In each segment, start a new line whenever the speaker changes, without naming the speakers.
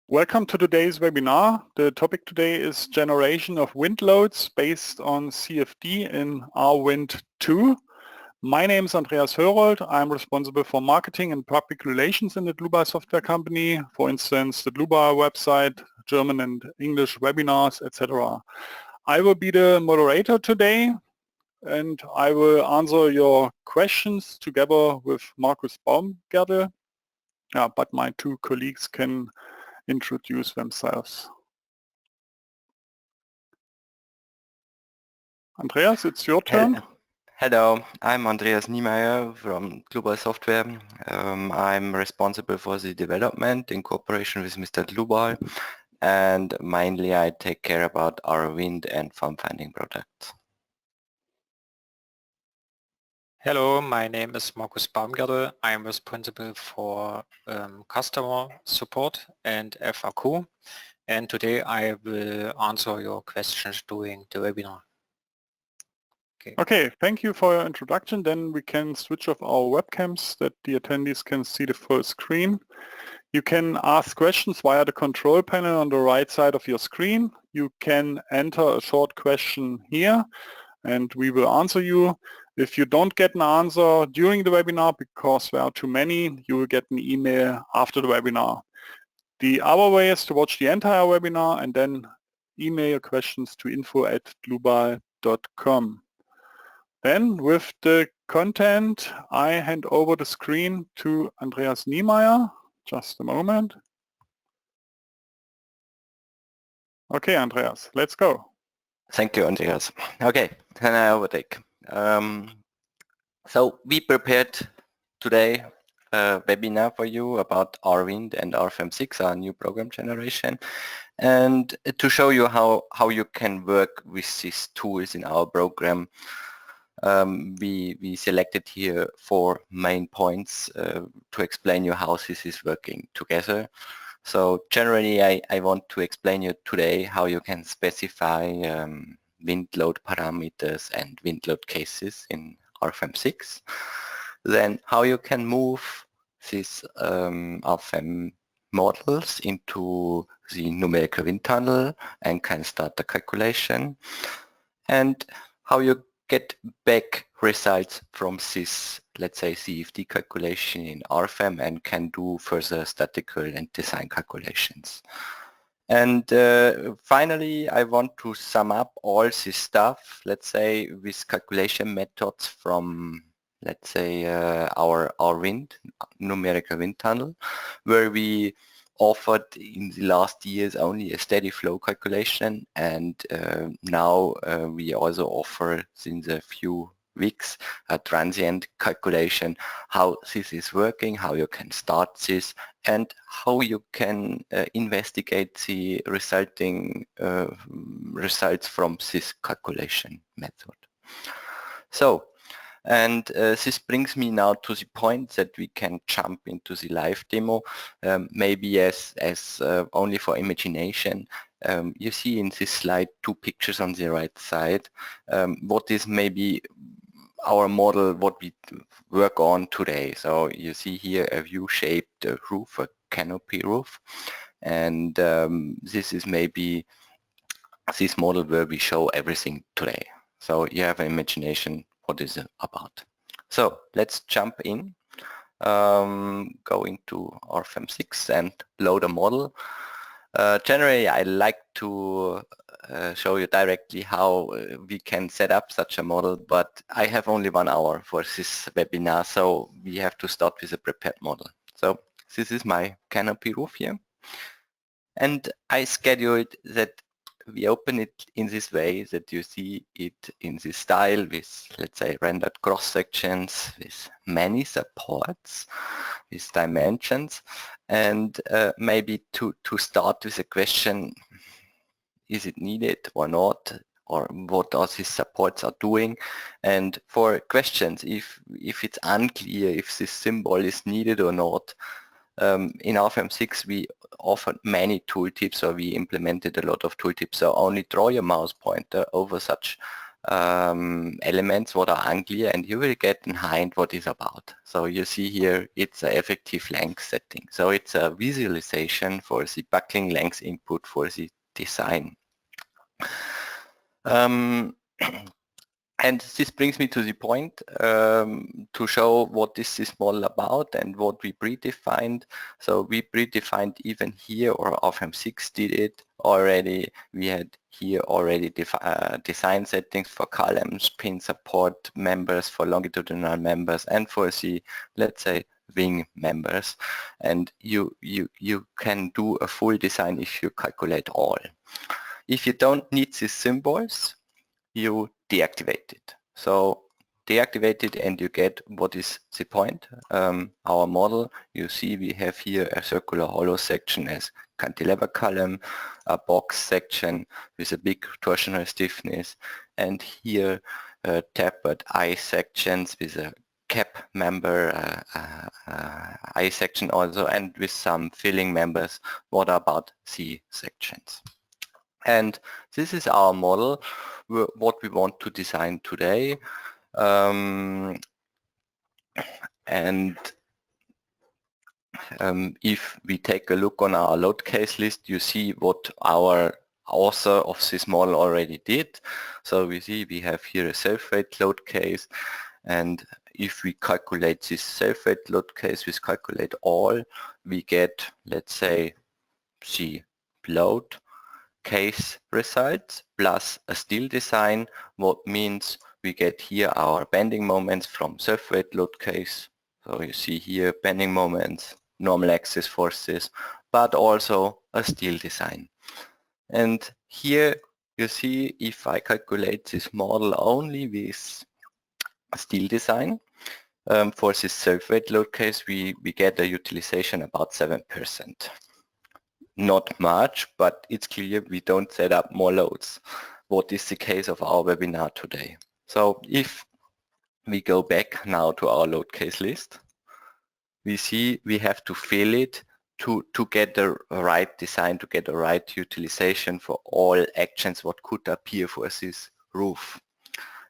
Welcome to today's webinar. The topic today is generation of wind loads based on CFD in Rwind 2. My name is Andreas Hörold. I'm responsible for marketing and public relations in the Dlubal software company. For instance, the Dlubal website, German and English webinars, etc. I will be the moderator today and I will answer your questions together with Markus Baumgärtel. But my two colleagues can introduce themselves. Andreas, it's your turn.
Hello, I'm Andreas Niemeyer from Dlubal Software. I'm responsible for the development in cooperation with Mr. Dlubal, and mainly I take care about our wind and farm finding products.
Hello, my name is Markus Baumgärtel. I am responsible for customer support and FAQ, and today I will answer your questions during the webinar.
Okay, thank you for your introduction. Then we can switch off our webcams that the attendees can see the full screen. You can ask questions via the control panel on the right side of your screen. You can enter a short question here and we will answer you. If you don't get an answer during the webinar because there are too many, you will get an email after the webinar. The other way is to watch the entire webinar and then email your questions to info@dlubal.com. Then with the content, I hand over the screen to Andreas Niemeyer. Just a moment. Okay, Andreas, let's go.
Thank you, Andreas. Okay, then I overtake. So we prepared today a webinar for you about Rwind and RFEM 6, our new program generation, and to show you how you can work with these tools in our program. We selected here 4 main points to explain you how this is working together. So generally I want to explain you today how you can specify wind load parameters and wind load cases in RFEM 6. Then how you can move these RFEM models into the numerical wind tunnel and can start the calculation, and how you get back results from this, let's say, CFD calculation in RFEM and can do further statistical and design calculations. And finally, I want to sum up all this stuff, let's say, with calculation methods from, let's say, our wind, numerical wind tunnel, where we offered in the last years only a steady flow calculation, and now we also offer since a few weeks a transient calculation, how this is working, how you can start this, and how you can investigate the resulting results from this calculation method. So, and this brings me now to the point that we can jump into the live demo, maybe as only for imagination. You see in this slide 2 pictures on the right side. What is maybe our model, what we work on today. So you see here a U-shaped roof, a canopy roof, and this is maybe this model where we show everything today. So you have an imagination what is it about. So let's jump in, going to RFEM 6 and load a model. Generally, I like to show you directly how we can set up such a model, but I have only 1 hour for this webinar, so we have to start with a prepared model. So this is my canopy roof here, and I scheduled that we open it in this way, that you see it in this style with, let's say, rendered cross sections, with many supports, with dimensions, and maybe to start with a question, is it needed or not, or what all these supports are doing? And for questions, if it's unclear if this symbol is needed or not, in RFEM 6 we offered many tooltips, or we implemented a lot of tooltips. So only draw your mouse pointer over such elements what are unclear, and you will get a hint what is about. So you see here it's an effective length setting. So it's a visualization for the buckling length input for the design. And this brings me to the point to show what is this model about and what we predefined. So we predefined even here, or RFEM 6 did it already. We had here already design settings for columns, pin support members, for longitudinal members, and for the, let's say, wing members. And you can do a full design if you calculate all. If you don't need these symbols, you deactivate it. So deactivate it and you get what is the point. Our model, you see we have here a circular hollow section as cantilever column, a box section with a big torsional stiffness, and here tapered eye sections with a cap member, eye section also, and with some filling members. What about C sections? And this is our model, what we want to design today. If we take a look on our load case list, you see what our author of this model already did. So we see we have here a self-weight load case, and if we calculate this self-weight load case, we calculate all, we get, let's say, the load case results plus a steel design, what means we get here our bending moments from self-weight load case. So you see here bending moments, normal axis forces, but also a steel design. And here you see if I calculate this model only with steel design, for this self-weight load case we get a utilization about 7%. Not much, but it's clear we don't set up more loads. What is the case of our webinar today? So if we go back now to our load case list, we see we have to fill it to get the right design, to get the right utilization for all actions what could appear for this roof.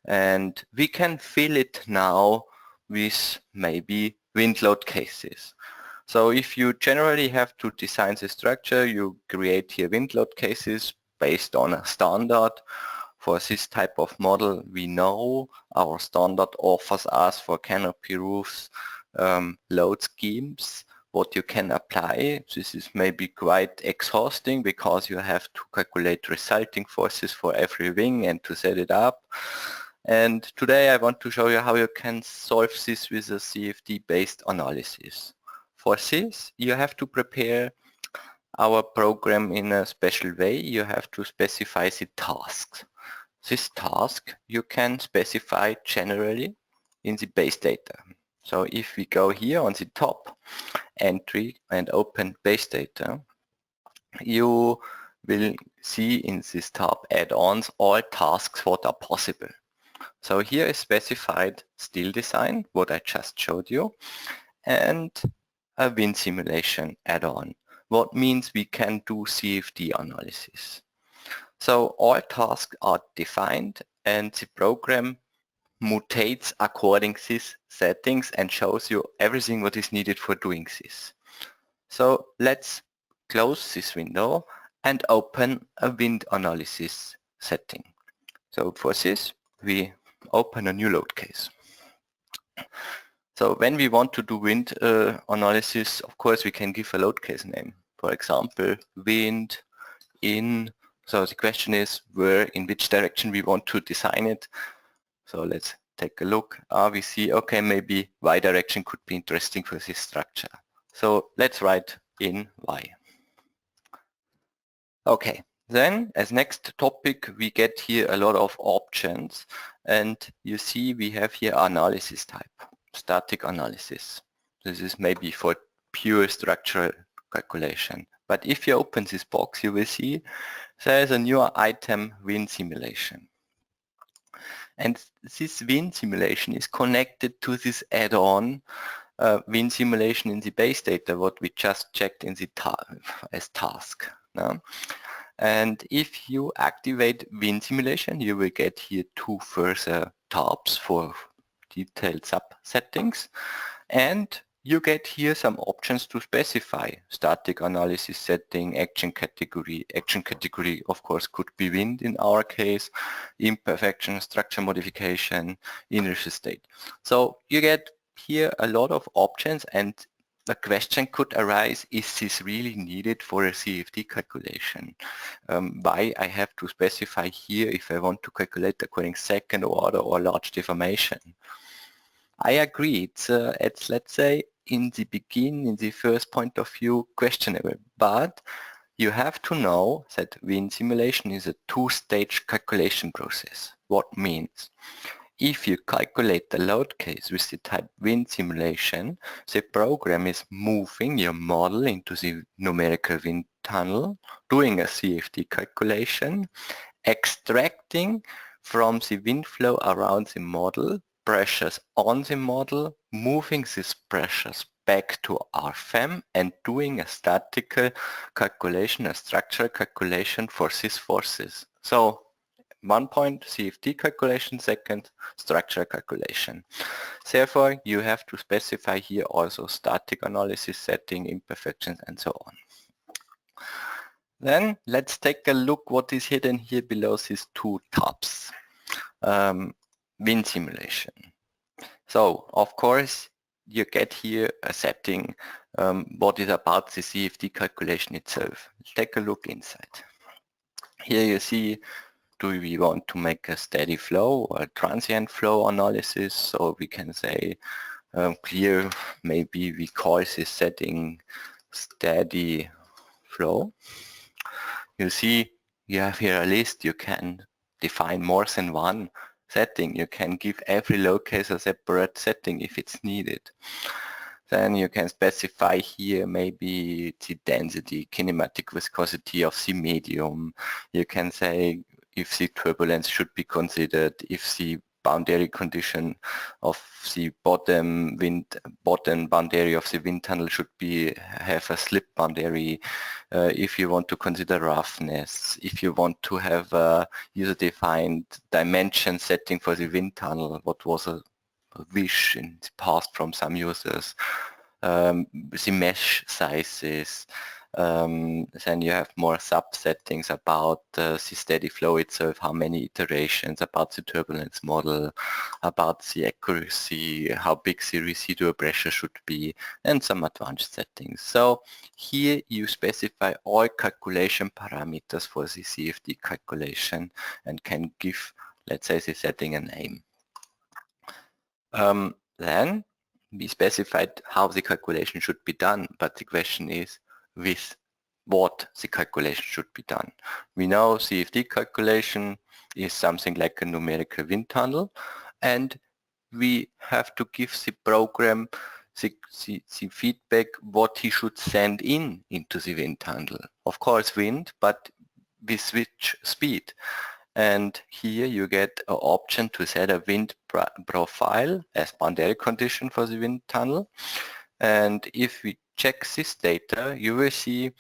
And we can fill it now with maybe wind load cases. So if you generally have to design the structure, you create here wind load cases based on a standard. For this type of model, we know our standard offers us for canopy roofs load schemes, what you can apply. This is maybe quite exhausting because you have to calculate resulting forces for every wing and to set it up. And today I want to show you how you can solve this with a CFD-based analysis. For this, you have to prepare our program in a special way. You have to specify the tasks. This task you can specify generally in the base data. So if we go here on the top entry and open base data, you will see in this tab add-ons all tasks what are possible. So here is specified steel design, what I just showed you, and a wind simulation add-on, what means we can do CFD analysis. So all tasks are defined and the program mutates according to these settings and shows you everything what is needed for doing this. So let's close this window and open a wind analysis setting. So for this we open a new load case. So when we want to do wind analysis, of course we can give a load case name. For example, wind in. So the question is where, in which direction we want to design it. So let's take a look. We see, okay, maybe Y direction could be interesting for this structure. So let's write in Y. Okay, then as next topic we get here a lot of options, and you see we have here analysis type. Static analysis. This is maybe for pure structural calculation. But if you open this box, you will see there is a new item wind simulation. And this wind simulation is connected to this add-on wind simulation in the base data, what we just checked in the as task. No? And if you activate wind simulation, you will get here 2 further tabs for detailed sub-settings. And you get here some options to specify static analysis setting, action category. Action category, of course, could be wind in our case, imperfection, structure modification, inertial state. So you get here a lot of options, and the question could arise, is this really needed for a CFD calculation? Why I have to specify here if I want to calculate according second order or large deformation? I agree, it's let's say in the first point of view questionable, but you have to know that wind simulation is a 2-stage calculation process. What means? If you calculate the load case with the type wind simulation, the program is moving your model into the numerical wind tunnel, doing a CFD calculation, extracting from the wind flow around the model pressures on the model, moving these pressures back to RFEM and doing a statical calculation, a structural calculation for these forces. So 1 point CFD calculation, second structural calculation. Therefore, you have to specify here also static analysis setting, imperfections, and so on. Then let's take a look what is hidden here below these 2 tabs. Wind simulation. So, of course, you get here a setting what is about the CFD calculation itself. Take a look inside. Here you see, do we want to make a steady flow or a transient flow analysis? So we can say clear, maybe we call this setting steady flow. You see, you have here a list. You can define more than one setting. You can give every load case a separate setting if it's needed. Then you can specify here maybe the density, kinematic viscosity of the medium. You can say if the turbulence should be considered, if the boundary condition of the bottom boundary of the wind tunnel should have a slip boundary, if you want to consider roughness, if you want to have a user-defined dimension setting for the wind tunnel, what was a wish in the past from some users, the mesh sizes. Then you have more sub-settings about the steady flow itself, how many iterations, about the turbulence model, about the accuracy, how big the residual pressure should be, and some advanced settings. So here you specify all calculation parameters for the CFD calculation and can give, let's say, the setting a name. Then we specified how the calculation should be done, but the question is with what the calculation should be done. We know CFD calculation is something like a numerical wind tunnel, and we have to give the program the feedback what he should send into the wind tunnel. Of course wind, but with which speed. And here you get an option to set a wind profile as boundary condition for the wind tunnel. And if we check this data, you will see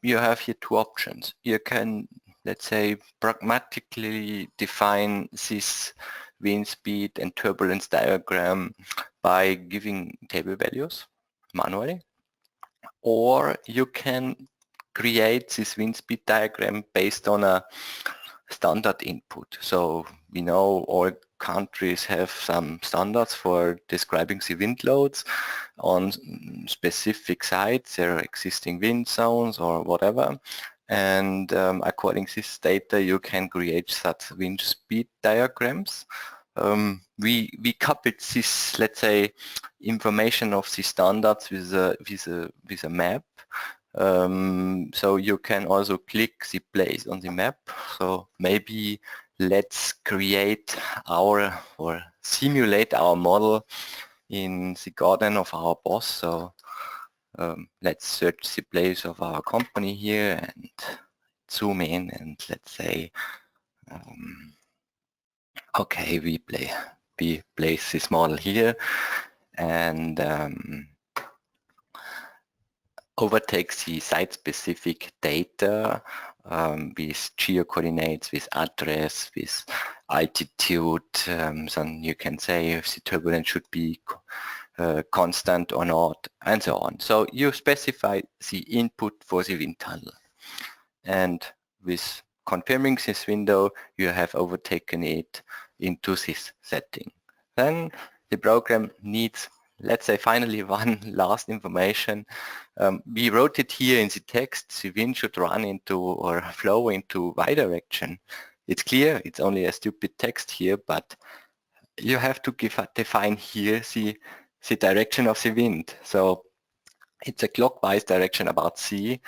you have here 2 options. You can, let's say, pragmatically define this wind speed and turbulence diagram by giving table values manually, or you can create this wind speed diagram based on a standard input. So we know all countries have some standards for describing the wind loads on specific sites. There are existing wind zones or whatever, and according to this data you can create such wind speed diagrams. We coupled this, let's say, information of the standards with a map. So you can also click the place on the map. So maybe let's create or simulate our model in the garden of our boss. So let's search the place of our company here and zoom in, and let's say, okay, we place this model here, and overtakes the site-specific data with geo-coordinates, with address, with altitude. So you can say if the turbulence should be constant or not, and so on. So you specify the input for the wind tunnel. And with confirming this window, you have overtaken it into this setting. Then the program needs, let's say, finally one last information. We wrote it here in the text. The wind should run into or flow into y direction. It's clear, it's only a stupid text here, but you have to define here the direction of the wind. So it's a clockwise direction about C,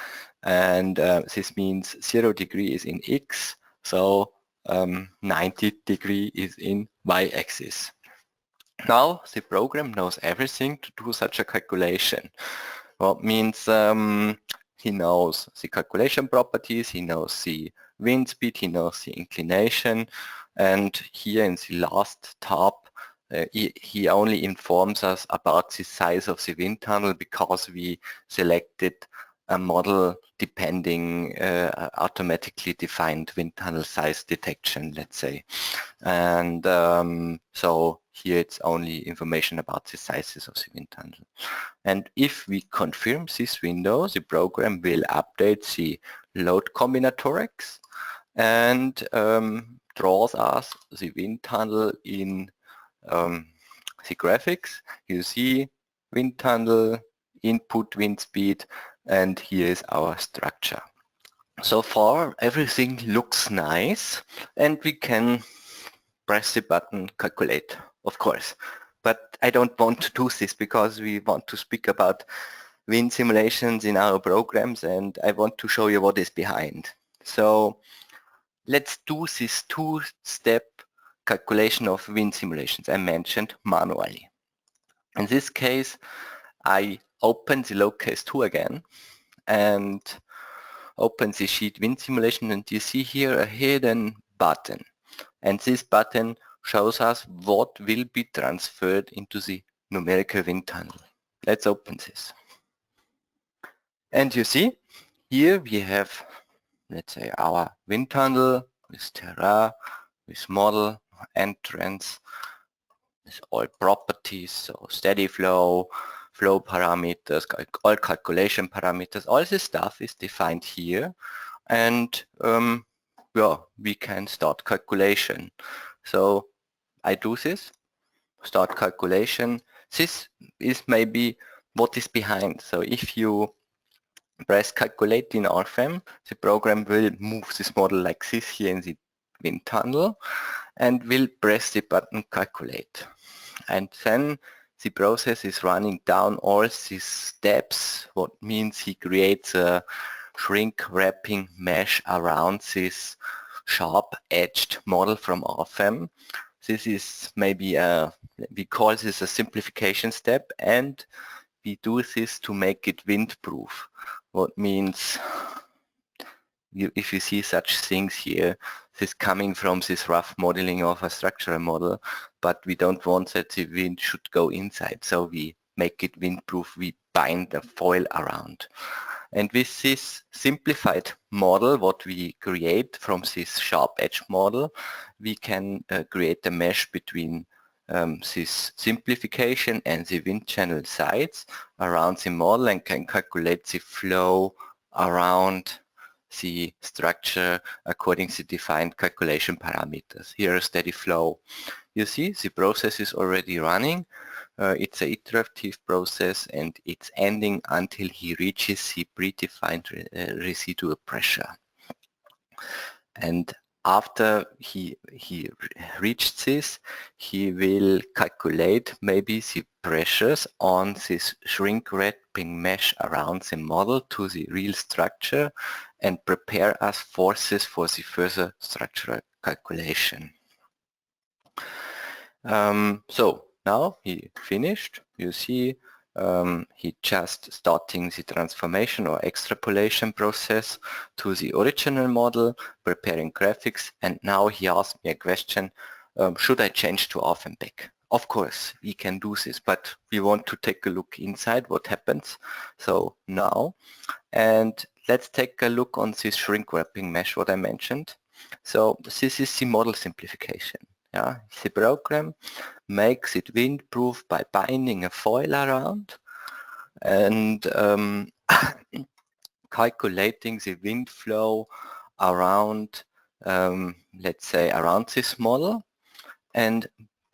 and this means 0 degree is in X, so 90 degree is in Y-axis. Now the program knows everything to do such a calculation. Well, it means he knows the calculation properties, he knows the wind speed, he knows the inclination, and here in the last tab he only informs us about the size of the wind tunnel because we selected a model depending automatically defined wind tunnel size detection, let's say. And so here it's only information about the sizes of the wind tunnel. And if we confirm this window, the program will update the load combinatorics and draws us the wind tunnel in the graphics. You see wind tunnel, input wind speed, and here is our structure. So far everything looks nice and we can press the button calculate, of course. But I don't want to do this because we want to speak about wind simulations in our programs and I want to show you what is behind. So let's do this two-step calculation of wind simulations I mentioned manually. In this case, I open the load case 2 again and open the sheet wind simulation, and you see here a hidden button. And this button shows us what will be transferred into the numerical wind tunnel. Let's open this. And you see, here we have, let's say, our wind tunnel with terrain, with model, entrance, with all properties, so steady flow, flow parameters, all calculation parameters, all this stuff is defined here. And yeah, we can start calculation. So I do this, start calculation. This is maybe what is behind. So if you press calculate in RFEM, the program will move this model like this here in the wind tunnel and will press the button calculate. And then the process is running down all these steps, what means he creates a shrink wrapping mesh around this sharp-edged model from RFEM. This is maybe we call this a simplification step, and we do this to make it windproof. What means if you see such things here, this coming from this rough modeling of a structural model, but we don't want that the wind should go inside, so we make it windproof, we bind a foil around. And with this simplified model, what we create from this sharp edge model, we can create a mesh between this simplification and the wind channel sides around the model and can calculate the flow around the structure according to defined calculation parameters. Here a steady flow. You see the process is already running. It's an iterative process and it's ending until he reaches the predefined residual pressure. And after he reached this, he will calculate maybe the pressures on this shrink wrapping mesh around the model to the real structure and prepare us forces for the further structural calculation. So now he finished. You see he just starting the transformation or extrapolation process to the original model, preparing graphics, and now he asked me a question, should I change to RFEM back? of course, we can do this, but we want to take a look inside what happens. So now, and let's take a look on this shrink wrapping mesh, what I mentioned. So this is the model simplification. Yeah, the program makes it windproof by binding a foil around and calculating the wind flow around, let's say, around this model, and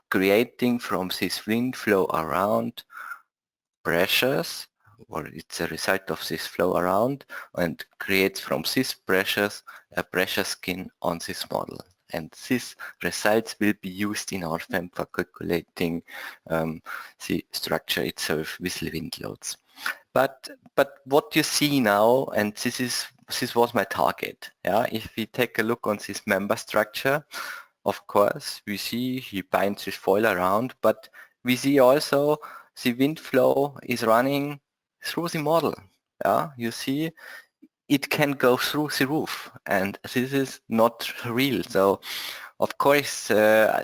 creating from this wind flow around pressures, or it's a result of this flow around, and creates from these pressures a pressure skin on this model. And these results will be used in RFEM for calculating the structure itself with the wind loads. But what you see now, and this was my target. Yeah, if we take a look on this member structure, of course we see he binds this foil around, but we see also the wind flow is running through the model. Yeah, you see it can go through the roof, and this is not real. So of course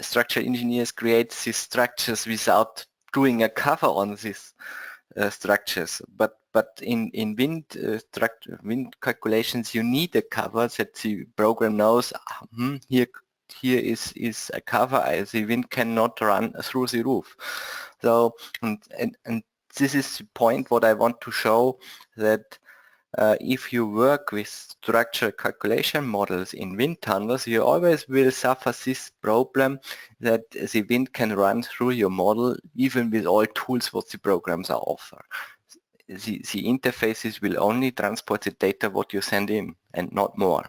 structural engineers create these structures without doing a cover on these structures, but in wind calculations you need a cover that the program knows here is a cover, the wind cannot run through the roof. So and this is the point what I want to show, that if you work with structural calculation models in wind tunnels, you always will suffer this problem that the wind can run through your model even with all tools what the programs are offer. The interfaces will only transport the data what you send in and not more.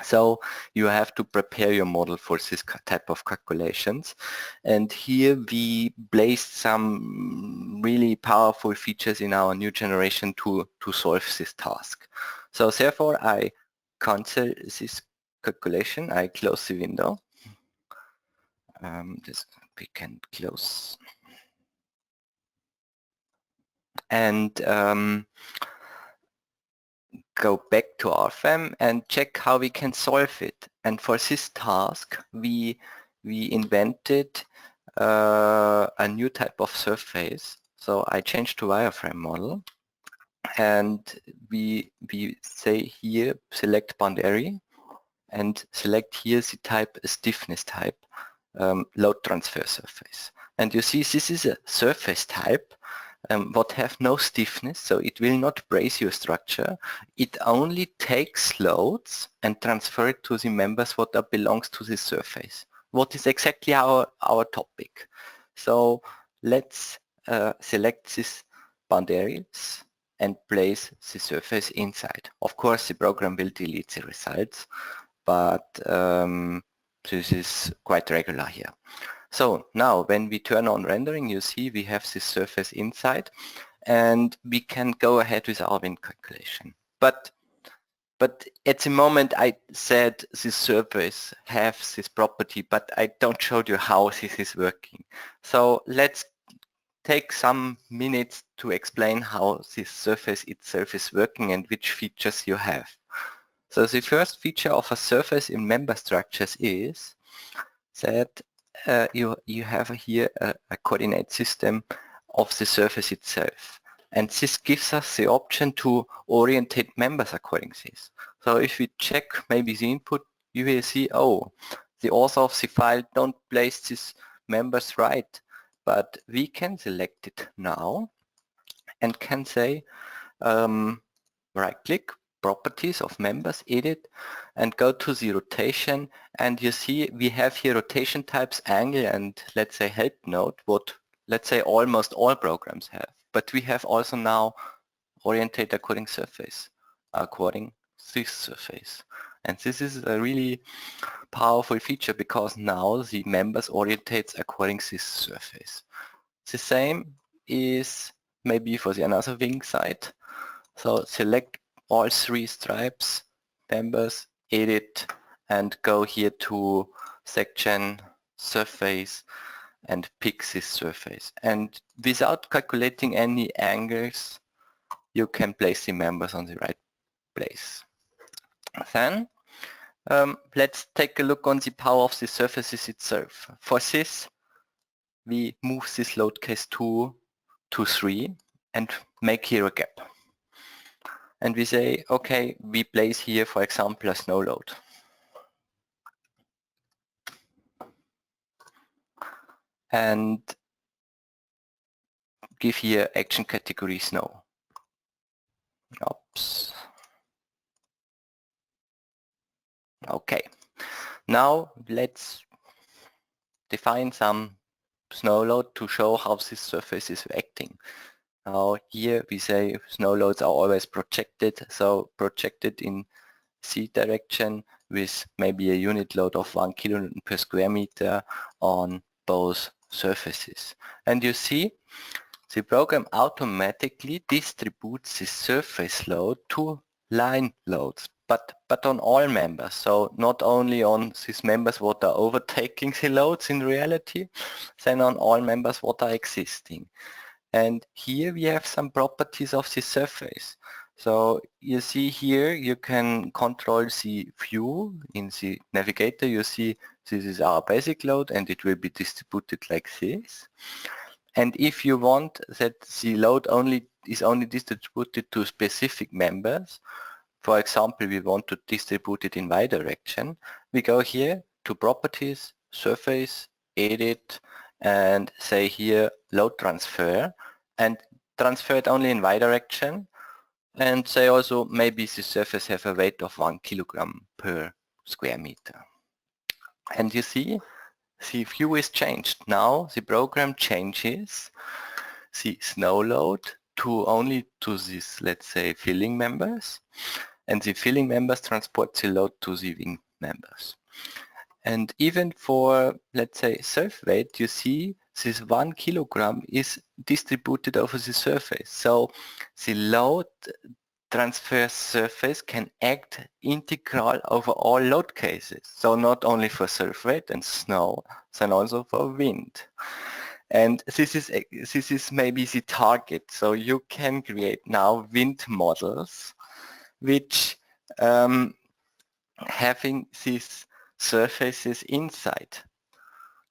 So you have to prepare your model for this type of calculations. And here we placed some really powerful features in our new generation to solve this task. So therefore I cancel this calculation, I close the window. This we can close. And go back to RFEM and check how we can solve it. And for this task, we invented a new type of surface. So I changed to wireframe model, and we say here select boundary and select here the type stiffness type, load transfer surface. And you see this is a surface type what have no stiffness, so it will not brace your structure. It only takes loads and transfer it to the members what belongs to the surface. What is exactly our topic. So let's select these boundaries and place the surface inside. Of course the program will delete the results, but this is quite regular here. So now when we turn on rendering, you see we have this surface inside, and we can go ahead with our wind calculation. But at the moment I said this surface has this property, but I don't show you how this is working. So let's take some minutes to explain how this surface itself is working and which features you have. So the first feature of a surface in member structures is that you have here a coordinate system of the surface itself, and this gives us the option to orientate members according to this. So if we check maybe the input, you will see, oh, the author of the file don't place these members right, but we can select it now and can say right click, properties of members, edit, and go to the rotation, and you see we have here rotation types, angle, and let's say help node, what let's say almost all programs have. But we have also now orientate according surface, according this surface. And this is a really powerful feature because now the members orientates according this surface. The same is maybe for the another wing side. So select all three stripes, members, edit, and go here to section, surface, and pick this surface. And without calculating any angles, you can place the members on the right place. Then let's take a look on the power of the surfaces itself. For this, we move this load case 2 to 3 and make here a gap. And we say, okay, we place here, for example, a snow load. And give here action category snow. Oops. Okay. Now let's define some snow load to show how this surface is acting. Now here we say snow loads are always projected, so projected in Z direction with maybe a unit load of 1 kilonewton per square meter on both surfaces. And you see the program automatically distributes the surface load to line loads, but on all members. So not only on these members what are overtaking the loads in reality, then on all members what are existing. And here we have some properties of the surface. So you see here you can control the view in the navigator. You see this is our basic load and it will be distributed like this. And if you want that the load is only distributed to specific members, for example, we want to distribute it in Y direction, we go here to properties, surface, edit, and say here load transfer, and transfer it only in Y direction, and say also maybe the surface have a weight of 1 kilogram per square meter. And you see the view is changed. Now the program changes the snow load to only to this, let's say, filling members, and the filling members transport the load to the wing members. And even for, let's say, surf weight, you see this 1 kilogram is distributed over the surface. So the load transfer surface can act integral over all load cases. So not only for surf weight and snow, then also for wind. And this is maybe the target. So you can create now wind models which having these surfaces inside.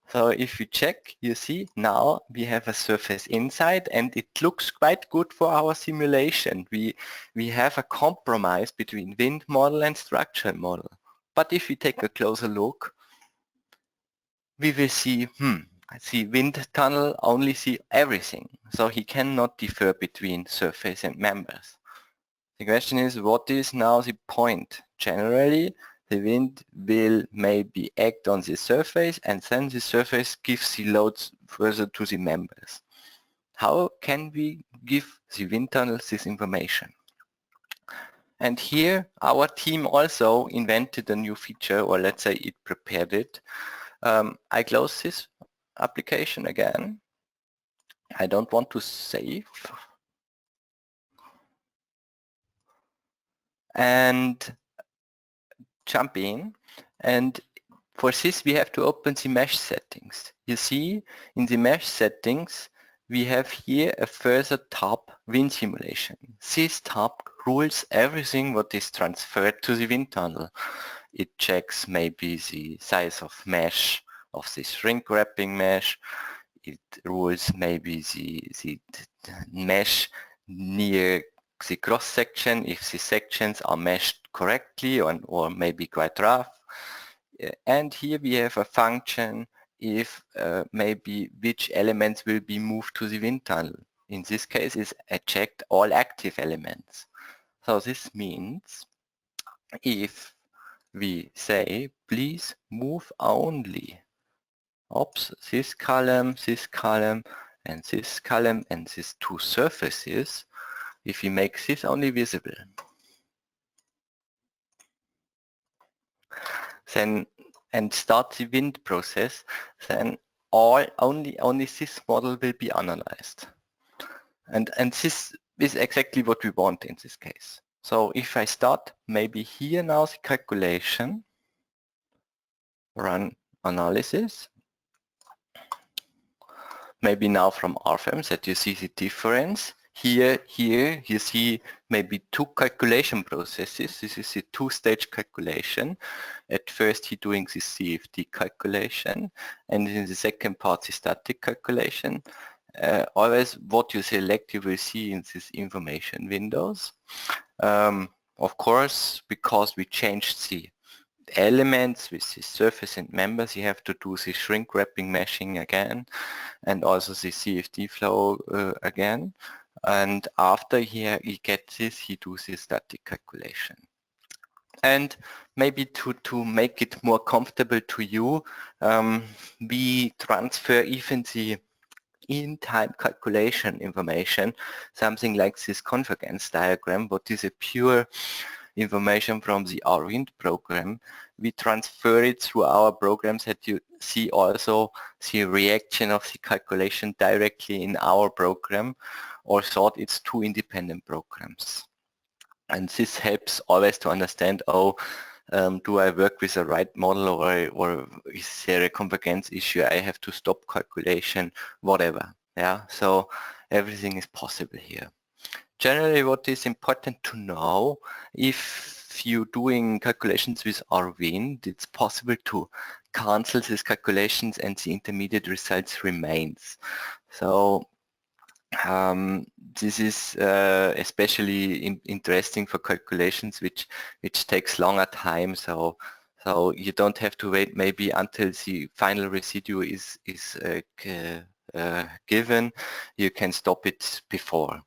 So if you check, you see now we have a surface inside and it looks quite good for our simulation. We have a compromise between wind model and structural model. But if we take a closer look, we will see, the wind tunnel only see everything. So he cannot differ between surface and members. The question is, what is now the point? Generally, the wind will maybe act on the surface and then the surface gives the loads further to the members. How can we give the wind tunnels this information? And here our team also invented a new feature, or let's say it prepared it. I close this application again. I don't want to save. And jump in, and for this we have to open the mesh settings. You see in the mesh settings we have here a further tab, wind simulation. This tab rules everything what is transferred to the wind tunnel. It checks maybe the size of mesh, of the shrink wrapping mesh. It rules maybe the mesh near the cross section, if the sections are meshed correctly or maybe quite rough. And here we have a function if maybe which elements will be moved to the wind tunnel. In this case is checked all active elements. So this means if we say please move only this column, and this column and these two surfaces, if we make this only visible, then and start the wind process, then only this model will be analyzed. And this is exactly what we want in this case. So if I start maybe here now the calculation, run analysis, maybe now from RFEM that you see the difference. Here you see maybe two calculation processes. This is a two-stage calculation. At first he doing the CFD calculation, and in the second part the static calculation. Always what you select you will see in these information windows. Of course, because we changed the elements with the surface and members, you have to do the shrink wrapping meshing again, and also the CFD flow again. And after he gets this, he does the static calculation. And maybe to make it more comfortable to you, we transfer even the in-time calculation information, something like this convergence diagram, what is a pure information from the Rwind program. We transfer it through our programs that you see also the reaction of the calculation directly in our program, or thought it's two independent programs. And this helps always to understand, oh, do I work with the right model, or is there a convergence issue? I have to stop calculation, whatever. Yeah, so everything is possible here. Generally, what is important to know, if you're doing calculations with Rwind, it's possible to cancel these calculations and the intermediate results remains. So this is especially interesting for calculations which takes longer time. So you don't have to wait maybe until the final residue is given. You can stop it before.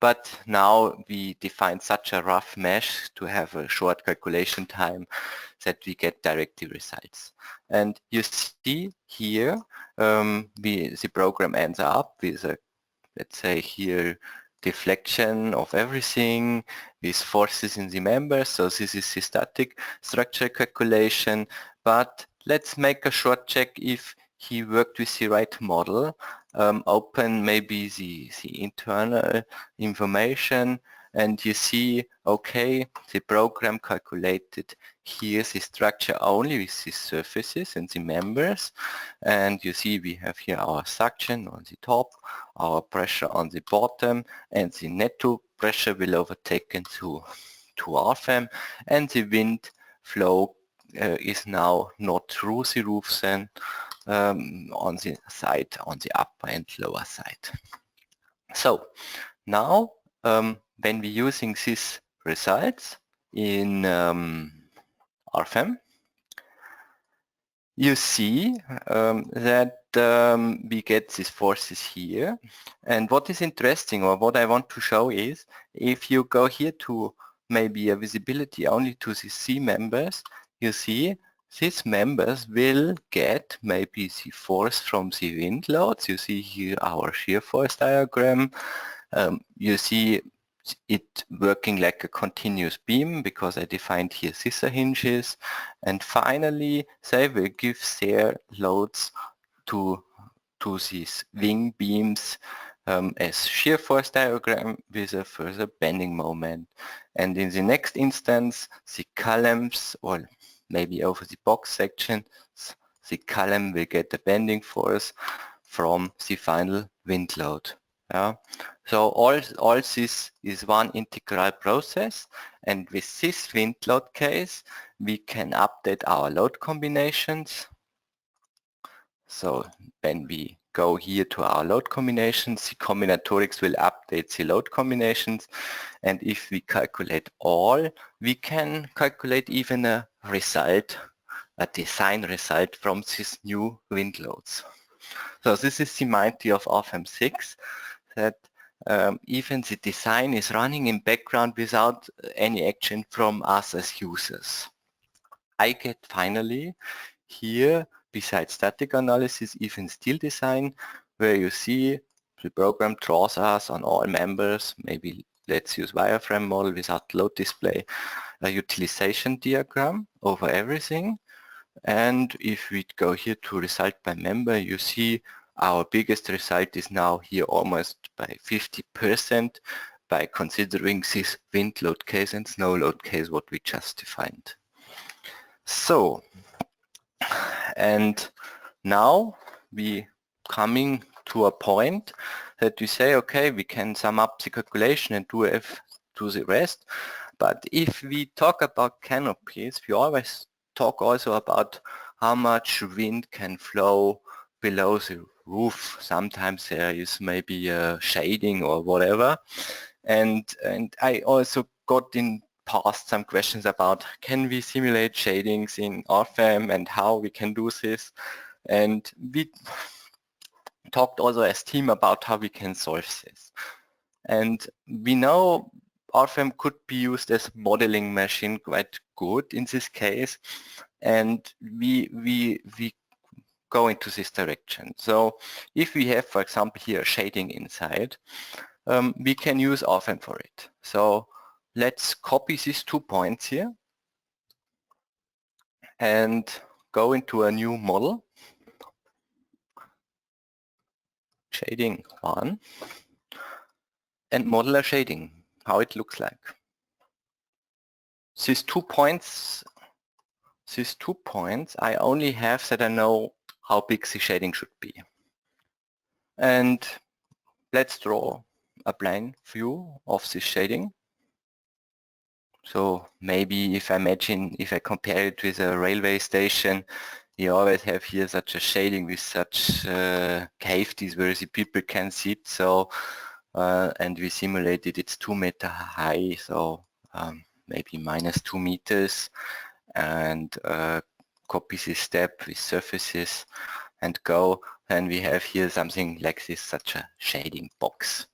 But now we define such a rough mesh to have a short calculation time that we get directly results. And you see here the program ends up with a, let's say here, deflection of everything with forces in the members. So this is the static structure calculation. But let's make a short check if he worked with the right model. Open maybe the internal information, and you see, okay, the program calculated here the structure only with the surfaces and the members, and you see we have here our suction on the top, our pressure on the bottom, and the netto pressure will overtaken to RFEM, and the wind flow is now not through the roof then, on the side, on the upper and lower side. So now when we're using these results in RFEM, you see that we get these forces here. And what is interesting, or what I want to show, is if you go here to maybe a visibility only to the C members, you see these members will get maybe the force from the wind loads. You see here our shear force diagram. You see it working like a continuous beam because I defined here scissor hinges. And finally, they will give their loads to these wing beams as shear force diagram with a further bending moment. And in the next instance, the columns, or maybe over the box section, the column will get the bending force from the final wind load. Yeah. So all this is one integral process, and with this wind load case we can update our load combinations. So when we go here to our load combinations, the combinatorics will update the load combinations, and if we calculate all, we can calculate even a result, a design result from these new wind loads. So this is the mighty of RFEM 6, that even the design is running in background without any action from us as users. I get finally here, besides static analysis, even steel design, where you see the program draws us on all members, maybe let's use wireframe model without load display, a utilization diagram over everything. And if we go here to result by member, you see our biggest result is now here almost by 50% by considering this wind load case and snow load case what we just defined. So, and now we coming to a point that we say, okay, we can sum up the calculation and do the rest. But if we talk about canopies, we always talk also about how much wind can flow below the roof. Sometimes there is maybe a shading or whatever. And I also got in past some questions about can we simulate shadings in RFEM and how we can do this. And we talked also as team about how we can solve this. And we know RFEM could be used as modeling machine quite good in this case. And we go into this direction. So if we have, for example, here shading inside, we can use RFEM for it. So let's copy these 2 points here and go into a new model, shading 1, and model a shading, how it looks like. These 2 points, I only have that I know how big the shading should be. And let's draw a plane view of this shading. So maybe if I compare it with a railway station, you always have here such a shading with such cavities where the people can sit. So and we simulated it's 2 meter high, so maybe -2 meters, and copy this step with surfaces and go, and we have here something like this, such a shading box.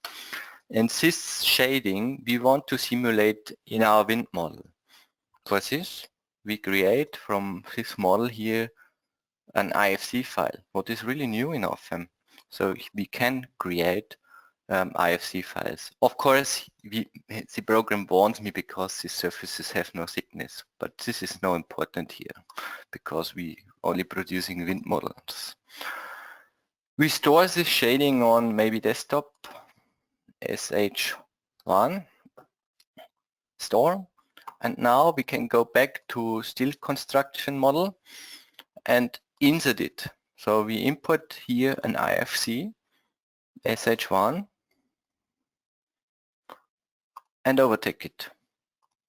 And this shading we want to simulate in our wind model. For this we create from this model here an IFC file, what is really new in RFEM. So we can create IFC files. Of course, the program warns me because the surfaces have no thickness, but this is not important here because we only producing wind models. We store this shading on maybe desktop, SH1 store, and now we can go back to still construction model and insert it. So we import here an IFC SH1 and overtake it,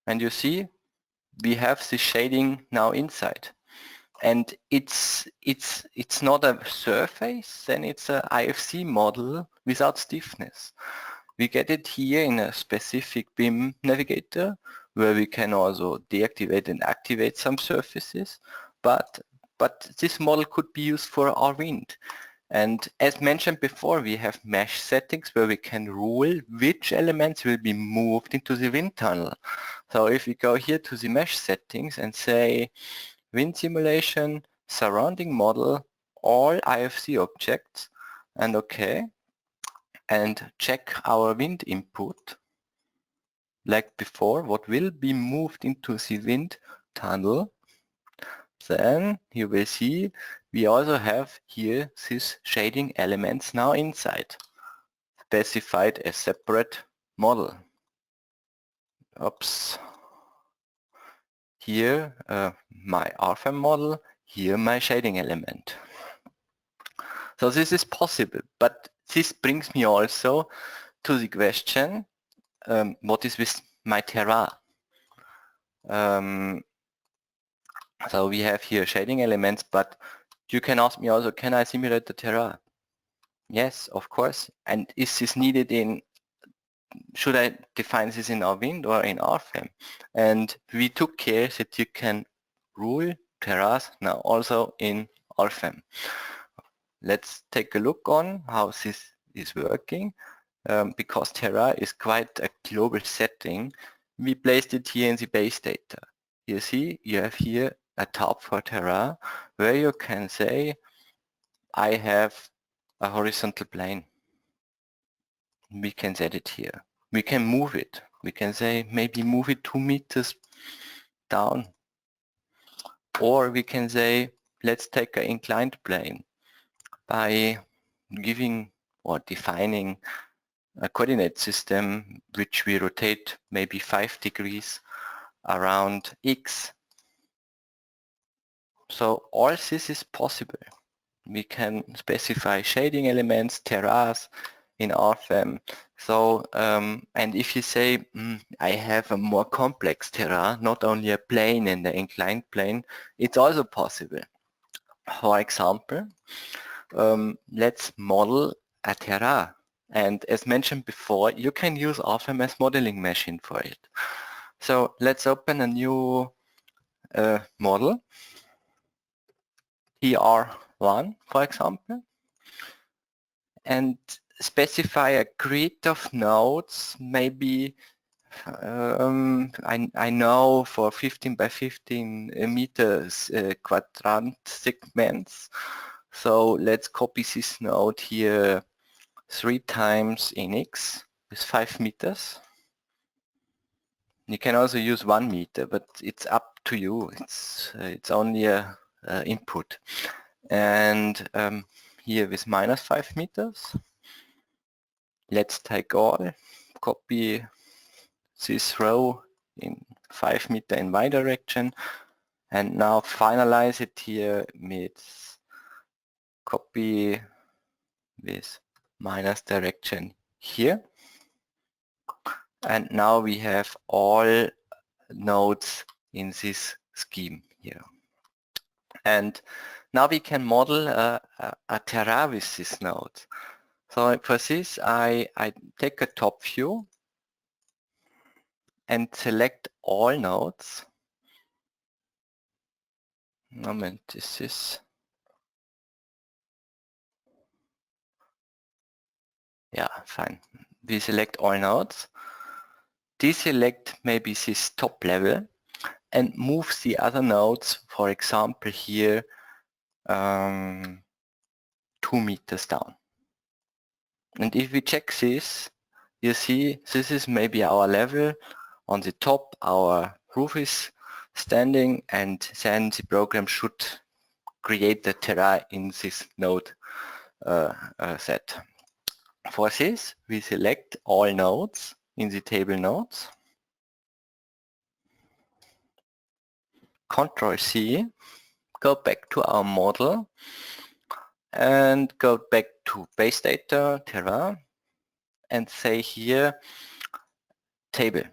and you see we have this shading now inside, and it's not a surface, then it's a IFC model without stiffness. We get it here in a specific BIM navigator where we can also deactivate and activate some surfaces, but this model could be used for our wind. And as mentioned before, we have mesh settings where we can rule which elements will be moved into the wind tunnel. So if we go here to the mesh settings and say wind simulation, surrounding model, all IFC objects, and OK, and check our wind input, like before, what will be moved into the wind tunnel, then you will see we also have here these shading elements now inside, specified as separate model. Oops. Here my RFEM model, here my shading element. So this is possible, but this brings me also to the question, what is with my terrain? So we have here shading elements, but you can ask me also, can I simulate the terrain? Yes, of course. And is this needed in, should I define this in our wind or in RFEM? And we took care that you can rule terrains now also in RFEM. Let's take a look on how this is working. Because terrain is quite a global setting, we placed it here in the base data. You see, you have here a tab for terrain where you can say, I have a horizontal plane. We can set it here. We can move it. We can say maybe move it 2 meters down. Or we can say, let's take an inclined plane by giving or defining a coordinate system which we rotate maybe 5 degrees around X. So all this is possible. We can specify shading elements, terrains in RFEM. So, and if you say, I have a more complex terrain, not only a plane and an inclined plane, it's also possible. For example, let's model a terrain. And as mentioned before, you can use RFEM as modeling machine for it. So let's open a new model, TR1, for example, and specify a grid of nodes, maybe I know for 15 by 15 meters quadrant segments. So let's copy this node here 3 times in X with 5 meters. You can also use 1 meter, but it's up to you. It's only a input. And here with minus 5 meters. Let's take all, copy this row in 5 meter in Y direction, and now finalize it here with copy with minus direction here. And now we have all nodes in this scheme here. And now we can model a terrain with this node. So for this, I take a top view and select all nodes. Moment, this is... Yeah, fine. We select all nodes. Deselect maybe this top level and move the other nodes, for example here, 2 meters down. And if we check this, you see this is maybe our level. On the top our roof is standing, and then the program should create the terrain in this node set. For this, we select all nodes in the table nodes. Control C, go back to our model and go back to base data, terrain, and say here, table.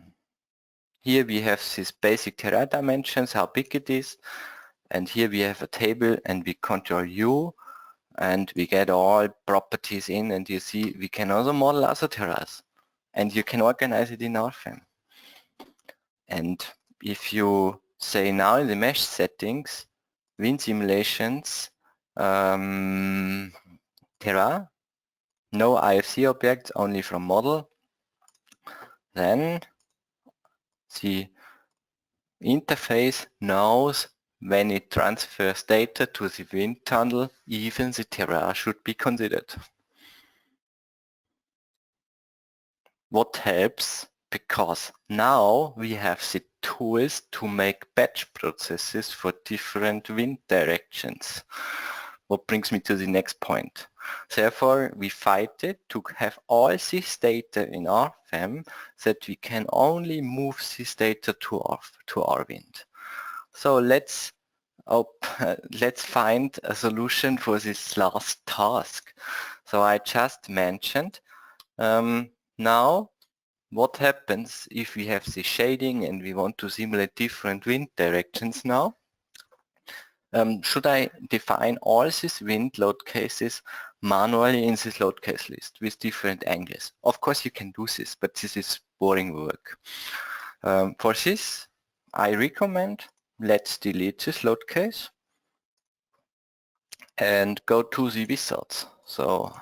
Here we have this basic terrain dimensions, how big it is, and here we have a table, and we control U, and we get all properties in, and you see we can also model other terrains, and you can organize it in RFEM. And if you say now in the mesh settings, wind simulations, terrain, no IFC objects, only from model, then the interface knows when it transfers data to the wind tunnel, even the terrain should be considered. What helps? Because now we have the tools to make batch processes for different wind directions. What brings me to the next point. Therefore, we fight it to have all this data in RFEM that we can only move this data to Rwind. So let's find a solution for this last task. So I just mentioned now what happens if we have the shading and we want to simulate different wind directions now? Should I define all these wind load cases manually in this load case list with different angles? Of course you can do this, but this is boring work. For this, I recommend let's delete this load case and go to the wizards. So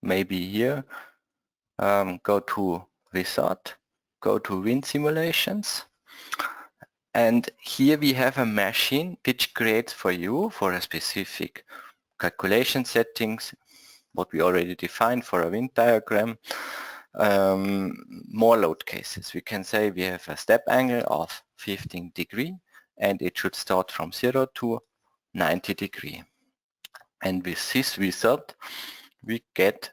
maybe here, go to wizard, go to wind simulations, and here we have a machine which creates for you, for a specific calculation settings, what we already defined for a wind diagram, more load cases. We can say we have a step angle of 15 degree and it should start from 0 to 90 degree. And with this wizard we get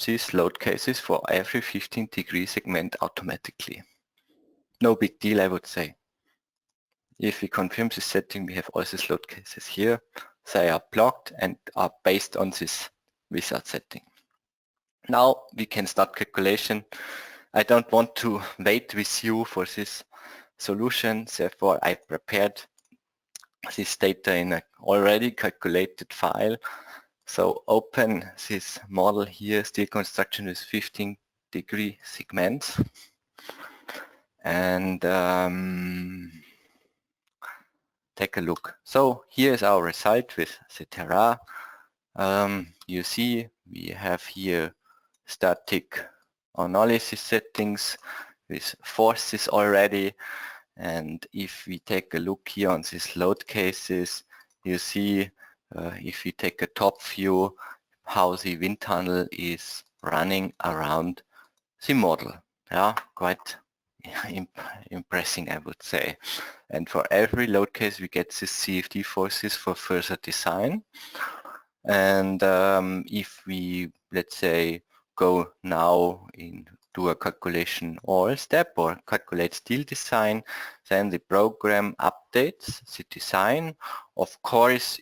these load cases for every 15 degree segment automatically. No big deal, I would say. If we confirm this setting, we have all these load cases here. They are blocked and are based on this without setting. Now we can start calculation. I don't want to wait with you for this solution, therefore I prepared this data in an already calculated file. So open this model here, steel construction with 15-degree segments, and take a look. So here is our result with the terra. You see we have here static analysis settings with forces already, and if we take a look here on these load cases, you see if we take a top view how the wind tunnel is running around the model. Yeah, quite impressive, I would say. And for every load case we get the CFD forces for further design. And if we, let's say, go now into a calculation all step or calculate steel design, then the program updates the design. Of course,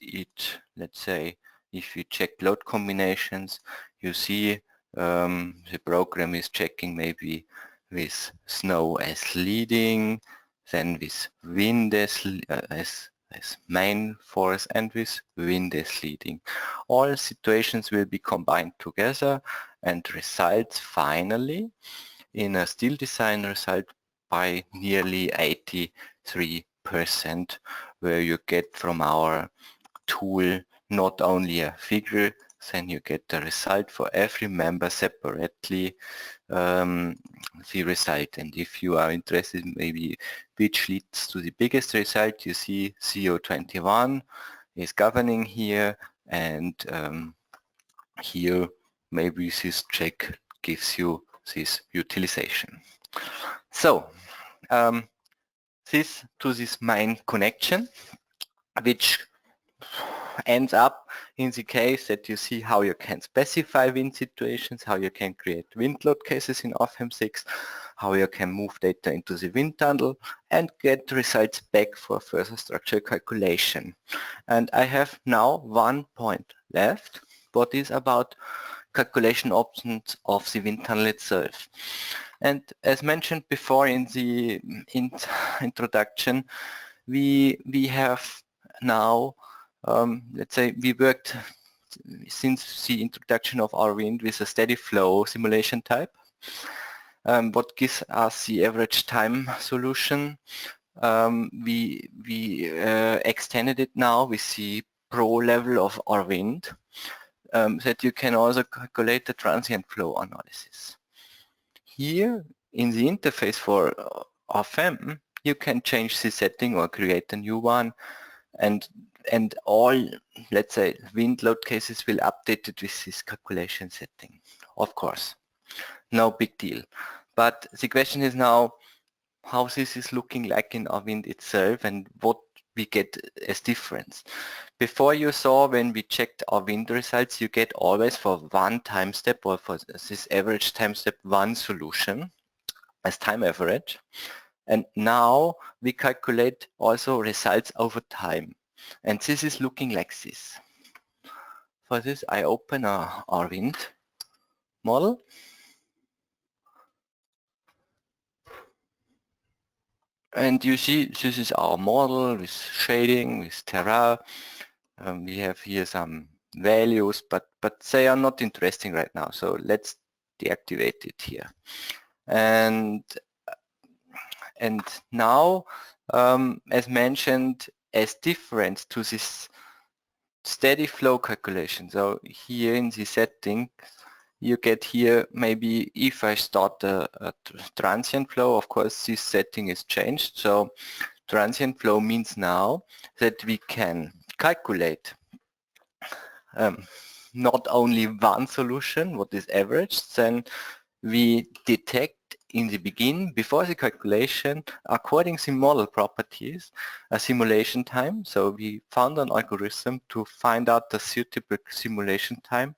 let's say, if you check load combinations, you see the program is checking maybe with snow as leading, then with wind as main force, and with wind as leading. All situations will be combined together and results finally in a steel design result by nearly 83%, where you get from our tool not only a figure, then you get the result for every member separately, the result. And if you are interested maybe which leads to the biggest result, you see CO21 is governing here, and here maybe this check gives you this utilization. So this to this main connection, which ends up in the case that you see how you can specify wind situations, how you can create wind load cases in RFEM 6, how you can move data into the wind tunnel and get results back for further structural calculation. And I have now 1 point left, what is about calculation options of the wind tunnel itself. And as mentioned before in the introduction, we have now let's say we worked since the introduction of Rwind with a steady flow simulation type. What gives us the average time solution? We extended it now with the pro level of Rwind, that you can also calculate the transient flow analysis. Here in the interface for RFEM, you can change the setting or create a new one, and all, let's say, wind load cases will update it with this calculation setting. Of course, no big deal. But the question is now how this is looking like in Rwind itself and what we get as difference. Before you saw when we checked our wind results, you get always for one time step or for this average time step one solution as time average. And now we calculate also results over time. And this is looking like this. For this I open a Rwind model. And you see this is our model with shading, with terra. We have here some values, but they are not interesting right now. So let's deactivate it here. And now, as mentioned, as different to this steady flow calculation. So here in the setting, you get here maybe if I start a transient flow, of course this setting is changed. So transient flow means now that we can calculate not only one solution, what is average, then we detect in the beginning, before the calculation, according to model properties, a simulation time. So we found an algorithm to find out the suitable simulation time.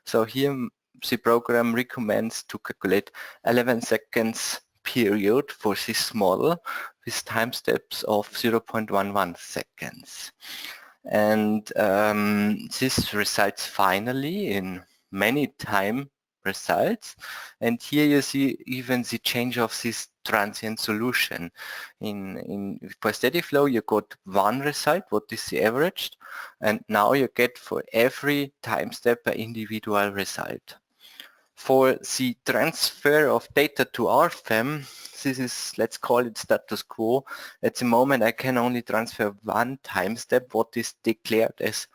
So here the program recommends to calculate 11 seconds period for this model with time steps of 0.11 seconds. And this results finally in many time results, and here you see even the change of this transient solution. For steady flow you got one result, what is the average, and now you get for every time step an individual result. For the transfer of data to RFEM, this is, let's call it status quo. At the moment I can only transfer one time step, what is declared as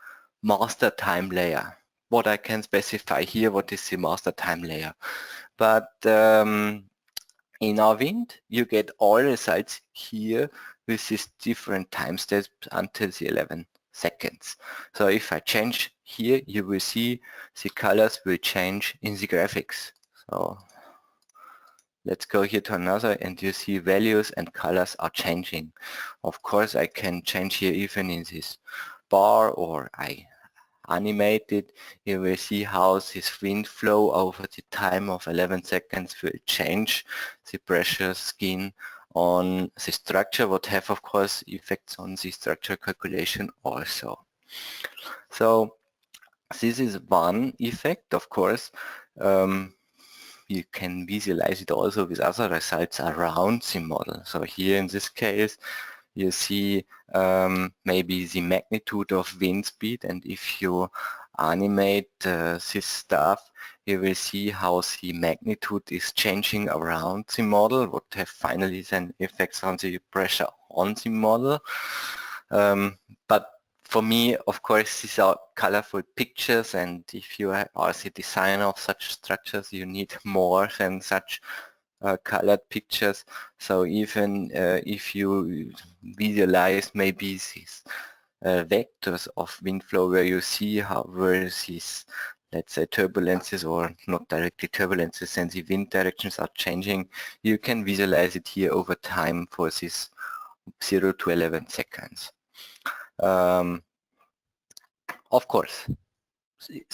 master time layer. What I can specify here, what is the master time layer. But in Rwind you get all results here with these different time steps until the 11 seconds. So if I change here, you will see the colors will change in the graphics. So let's go here to another, and you see values and colors are changing. Of course I can change here even in this bar, or I animate it. You will see how this wind flow over the time of 11 seconds will change the pressure skin on the structure, what have of course effects on the structure calculation also. So this is one effect. Of course you can visualize it also with other results around the model. So here in this case you see maybe the magnitude of wind speed, and if you animate this stuff, you will see how the magnitude is changing around the model, what have finally then effects on the pressure on the model. But for me, of course, these are colorful pictures, and if you are the designer of such structures, you need more than such colored pictures. So even if you visualize maybe these vectors of wind flow, where you see where these, let's say, turbulences, or not directly turbulences, and the wind directions are changing, you can visualize it here over time for this 0 to 11 seconds. Of course,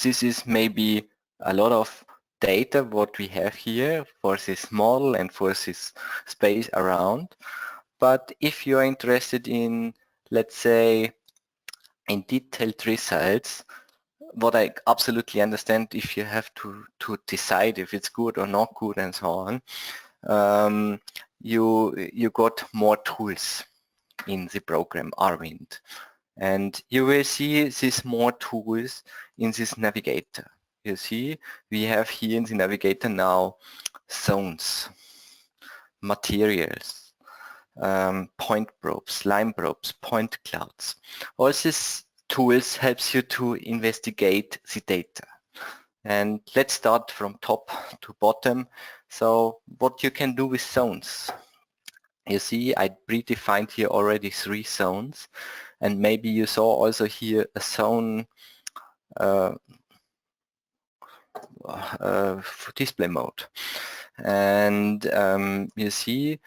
this is maybe a lot of data what we have here for this model and for this space around. But if you are interested in, let's say, in detailed results, what I absolutely understand, if you have to decide if it's good or not good and so on, you got more tools in the program Rwind. And you will see these more tools in this navigator. You see, we have here in the navigator now zones, materials, point probes, line probes, point clouds. All these tools helps you to investigate the data. And let's start from top to bottom. So what you can do with zones. You see, I predefined here already 3 zones, and maybe you saw also here a zone display mode. And you see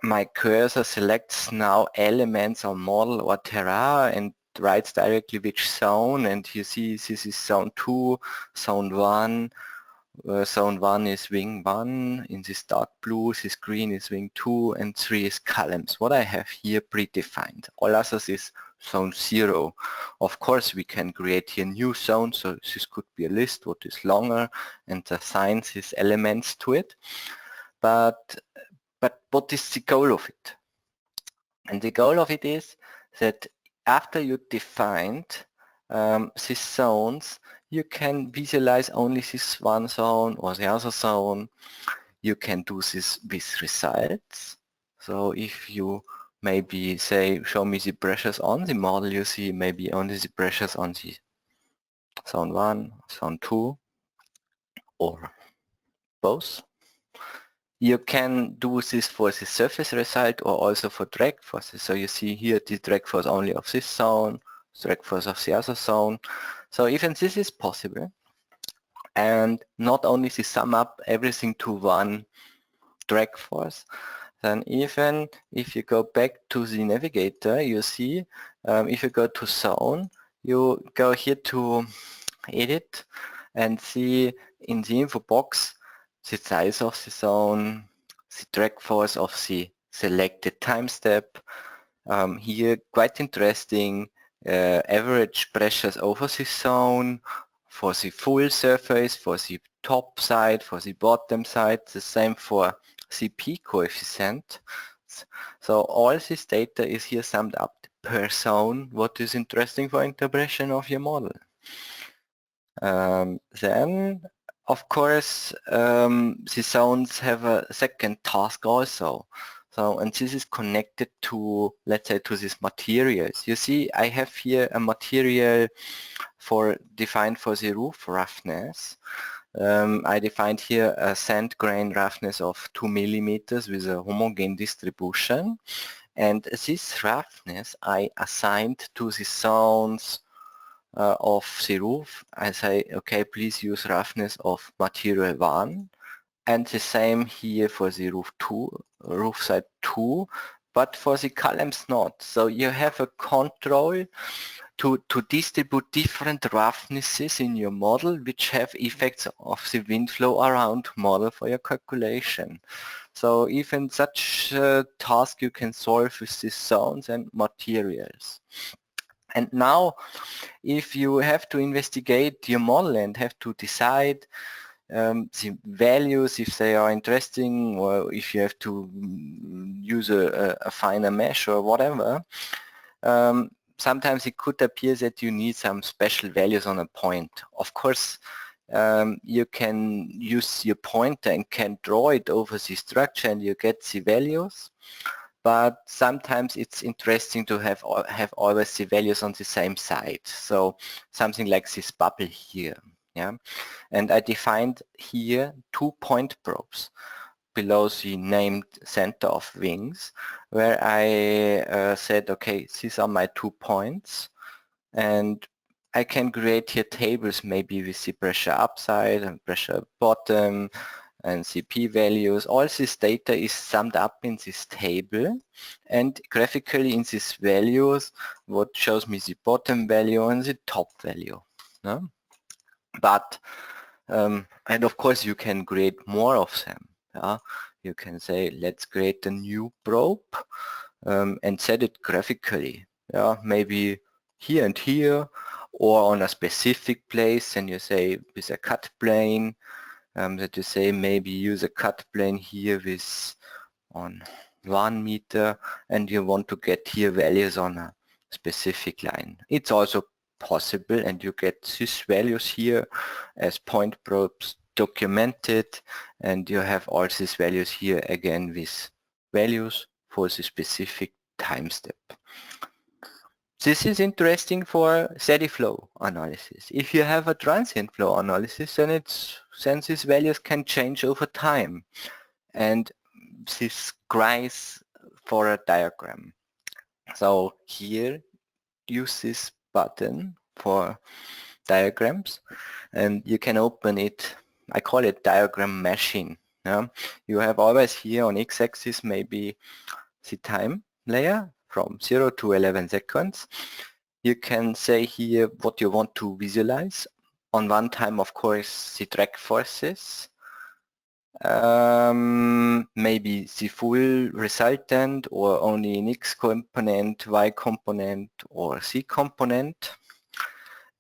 my cursor selects now elements or model or terra and writes directly which zone, and you see this is zone 2, zone 1, zone 1 is wing 1, in this dark blue, this green is wing 2, and 3 is columns. What I have here predefined. All others is zone 0. Of course we can create here new zones, so this could be a list what is longer and assign these elements to it. But what is the goal of it? And the goal of it is that after you defined these zones, you can visualize only this one zone or the other zone. You can do this with results. So if you maybe say, show me the pressures on the model, you see maybe only the pressures on the zone 1, zone 2, or both. You can do this for the surface result or also for drag forces. So you see here the drag force only of this zone, drag force of the other zone. So even this is possible. And not only to sum up everything to one drag force, then even if you go back to the navigator, you see if you go to zone, you go here to edit and see in the info box the size of the zone, the drag force of the selected time step. Here quite interesting, average pressures over the zone, for the full surface, for the top side, for the bottom side, the same for CP coefficient. So all this data is here summed up per zone, what is interesting for interpretation of your model. Then, of course, the zones have a second task also. So, and this is connected to, let's say, to these materials. You see, I have here a material defined for the roof roughness. I defined here a sand grain roughness of 2 millimeters with a homogeneous distribution. And this roughness I assigned to the zones of the roof. I say, okay, please use roughness of material 1. And the same here for the roof side 2, but for the columns not. So you have a control to distribute different roughnesses in your model, which have effects of the wind flow around model for your calculation. So even such task you can solve with these zones and materials. And now, if you have to investigate your model and have to decide the values, if they are interesting, or if you have to use a finer mesh or whatever, sometimes it could appear that you need some special values on a point. Of course, you can use your pointer and can draw it over the structure and you get the values. But sometimes it's interesting to have always the values on the same side. So something like this bubble here. Yeah, and I defined here 2 point probes below the named center of wings, where I said, okay, these are my 2 points, and I can create here tables maybe with the pressure upside and pressure bottom and CP values. All this data is summed up in this table, and graphically in these values, what shows me the bottom value and the top value. No? But, and of course you can create more of them. You can say, let's create a new probe and set it graphically. Maybe here and here, or on a specific place, and you say with a cut plane, that you say maybe use a cut plane here with on 1 meter, and you want to get here values on a specific line. It's also possible, and you get these values here as point probes documented, and you have all these values here again with values for the specific time step. This is interesting for steady flow analysis. If you have a transient flow analysis, then these values can change over time, and this cries for a diagram. So here, use this button for diagrams, and you can open it. I call it diagram machine. You have always here on x-axis maybe the time layer from 0 to 11 seconds. You can say here what you want to visualize. On one time, of course, the drag forces, maybe the full resultant, or only an X component, Y component, or Z component.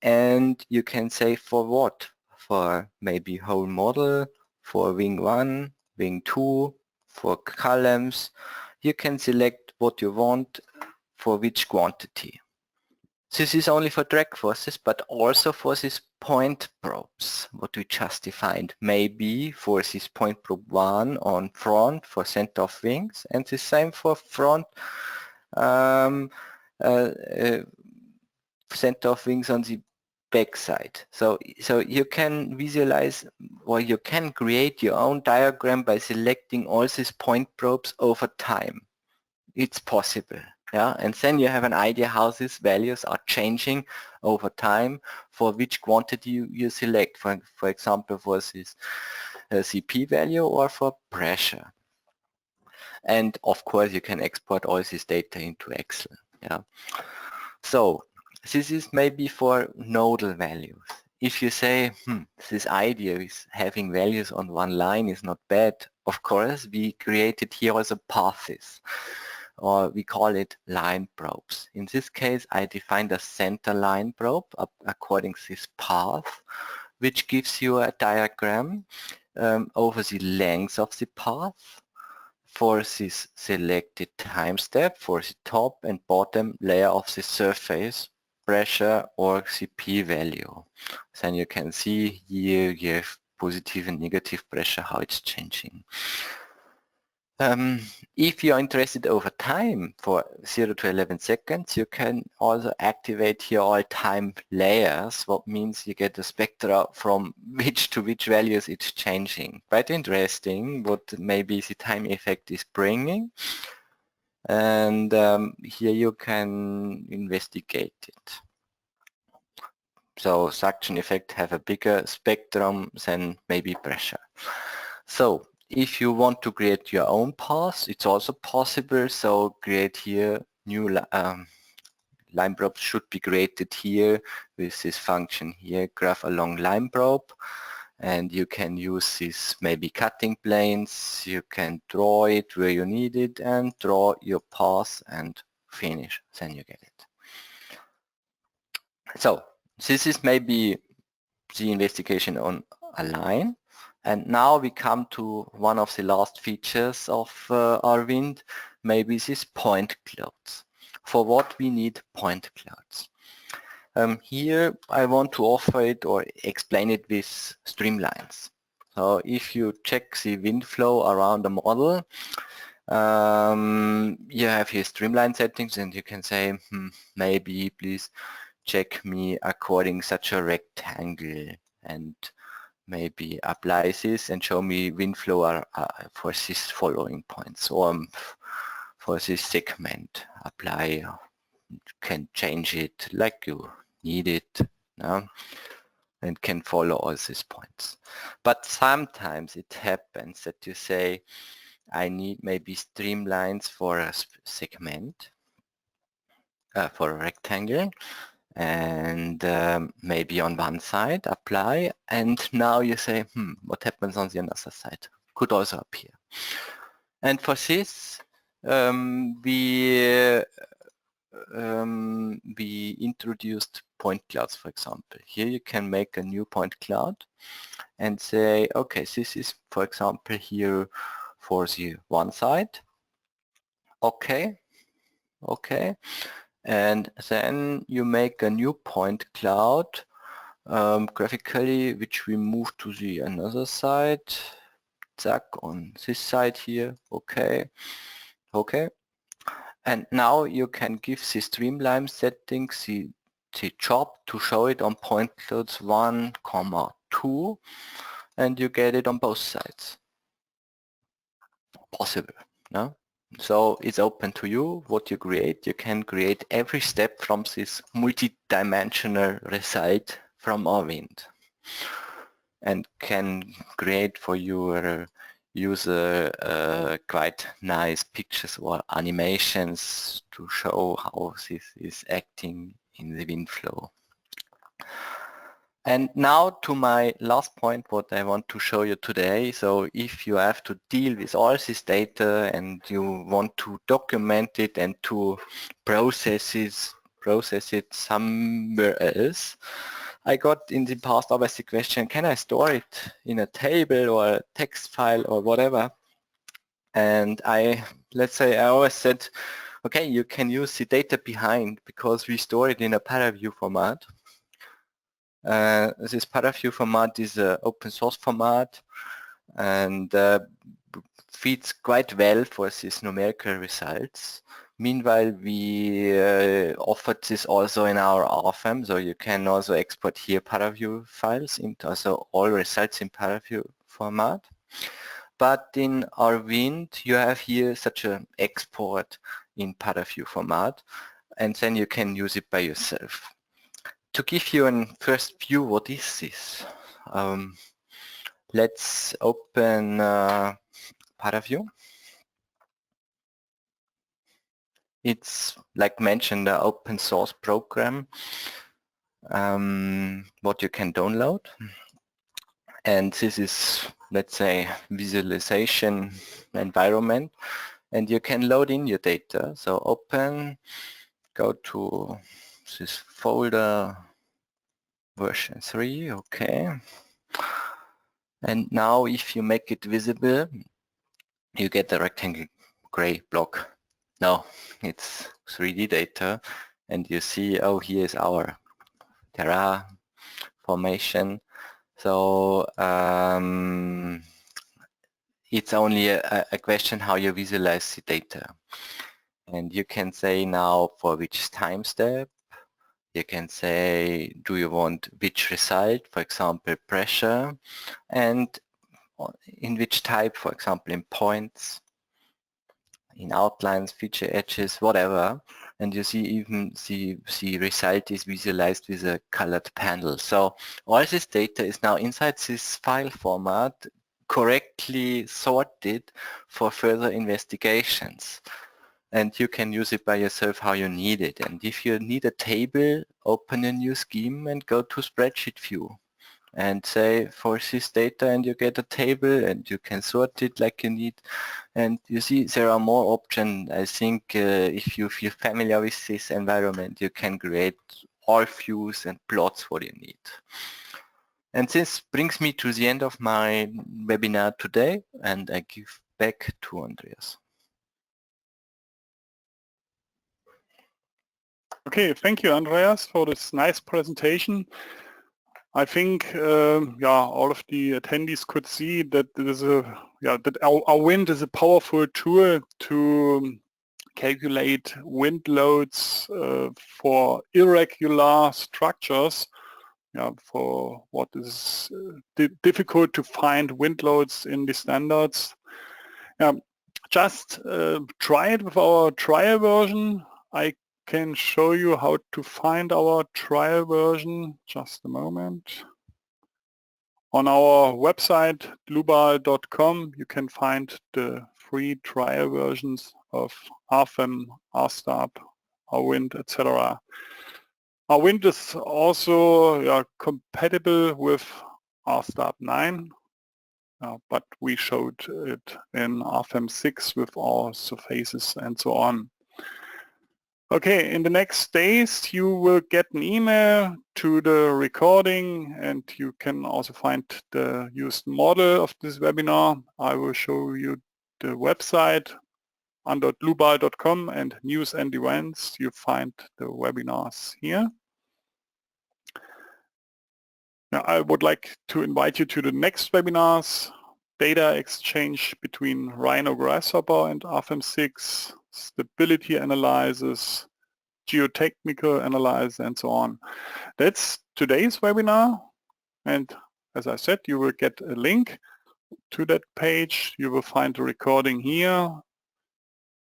And you can say for what? For maybe whole model, for wing 1, wing 2, for columns. You can select what you want for which quantity. This is only for drag forces, but also for these point probes, what we just defined. Maybe for this point probe 1 on front for center of wings, and the same for front center of wings on the back side. So you can visualize, or you can create your own diagram by selecting all these point probes over time. It's possible. Yeah, and then you have an idea how these values are changing over time for which quantity you select, for example, for this CP value or for pressure. And of course, you can export all this data into Excel. Yeah. So this is maybe for nodal values. If you say, this idea is having values on one line is not bad, of course, we created here also paths. or we call it line probes. In this case, I defined a center line probe according to this path, which gives you a diagram over the length of the path for this selected time step for the top and bottom layer of the surface, pressure or the p-value. Then you can see here you have positive and negative pressure, how it's changing. If you're interested over time for 0 to 11 seconds, you can also activate here all time layers, what means you get a spectra from which to which values it's changing. Quite interesting what maybe the time effect is bringing. And here you can investigate it. So suction effect have a bigger spectrum than maybe pressure. So if you want to create your own paths, it's also possible. So create here new line probes should be created here with this function here, graph along line probe. And you can use this maybe cutting planes. You can draw it where you need it and draw your path and finish. Then you get it. So this is maybe the investigation on a line. And now we come to one of the last features of Rwind, maybe this point clouds. For what we need point clouds. Here I want to offer it or explain it with streamlines. So if you check the wind flow around the model, you have here streamline settings and you can say, maybe please check me according such a rectangle and maybe apply this and show me wind flow for this following points, or for this segment apply, you can change it like you need it, and can follow all these points. But sometimes it happens that you say I need maybe streamlines for a segment, for a rectangle, and maybe on one side apply, and now you say, what happens on the other side? Could also appear. And for this, we introduced point clouds, for example. Here you can make a new point cloud and say, okay, this is, for example, here for the one side. Okay. And then you make a new point cloud graphically, which we move to the another side. Zack, on this side here. Okay. And now you can give the streamline settings the job to show it on point clouds 1, 2, and you get it on both sides. Possible, no? So it's open to you what you create. You can create every step from this multi-dimensional result from Rwind and can create for your user quite nice pictures or animations to show how this is acting in the wind flow. And now to my last point, what I want to show you today. So if you have to deal with all this data and you want to document it and to process it somewhere else, I got in the past always the question, can I store it in a table or a text file or whatever? And let's say I always said, okay, you can use the data behind because we store it in a ParaView format. This ParaView format is an open source format and fits quite well for these numerical results. Meanwhile, we offered this also in our RFEM, so you can also export here ParaView files into also all results in ParaView format. But in Rwind, you have here such an export in ParaView format, and then you can use it by yourself. To give you a first view, what is this? Let's open ParaView. It's, like mentioned, an open source program, what you can download. And this is, let's say, visualization environment. and you can load in your data. So open, go to this folder, version 3, okay. And now if you make it visible, you get the rectangle gray block. No, it's 3D data, and you see, oh, here is our terra formation. So it's only a question how you visualize the data. And you can say now for which time step. You can say, do you want which result, for example, pressure, and in which type, for example, in points, in outlines, feature edges, whatever. And you see even the result is visualized with a colored panel. So all this data is now inside this file format, correctly sorted for further investigations. And you can use it by yourself how you need it. And if you need a table, open a new scheme and go to spreadsheet view and say for this data, and you get a table and you can sort it like you need. And you see there are more options. I think if you feel familiar with this environment, you can create all views and plots what you need. And this brings me to the end of my webinar today, and I give back to Andreas.
Okay, thank you, Andreas, for this nice presentation. I think, all of the attendees could see that our wind is a powerful tool to calculate wind loads for irregular structures. For what is difficult to find wind loads in the standards. Just try it with our trial version. I can show you how to find our trial version. Just a moment. On our website dlubal.com you can find the free trial versions of RFEM, RSTAB, Rwind, etc. Rwind is also compatible with RSTAB 9, but we showed it in RFEM 6 with all surfaces and so on. Okay, in the next days you will get an email to the recording, and you can also find the used model of this webinar. I will show you the website under dlubal.com, and news and events. You find the webinars here. Now I would like to invite you to the next webinars: data exchange between Rhino Grasshopper and RFEM 6, stability analysis, geotechnical analysis, and so on. That's today's webinar, and as I said, you will get a link to that page. You will find the recording here,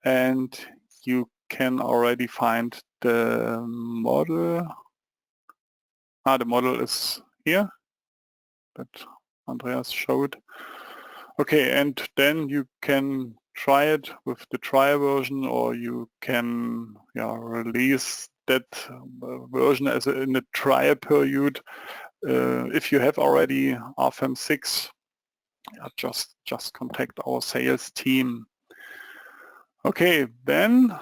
and you can already find the model. The model is here that Andreas showed. Okay, and then you can try it with the trial version, or you can release that version as in a trial period. If you have already RFEM 6, just contact our sales team. Okay, then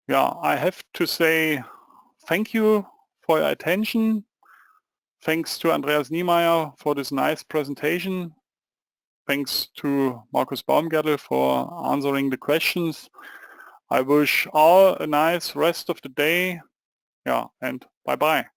I have to say thank you for your attention. Thanks to Andreas Niemeyer for this nice presentation. Thanks to Markus Baumgärtl for answering the questions. I wish all a nice rest of the day. And bye-bye.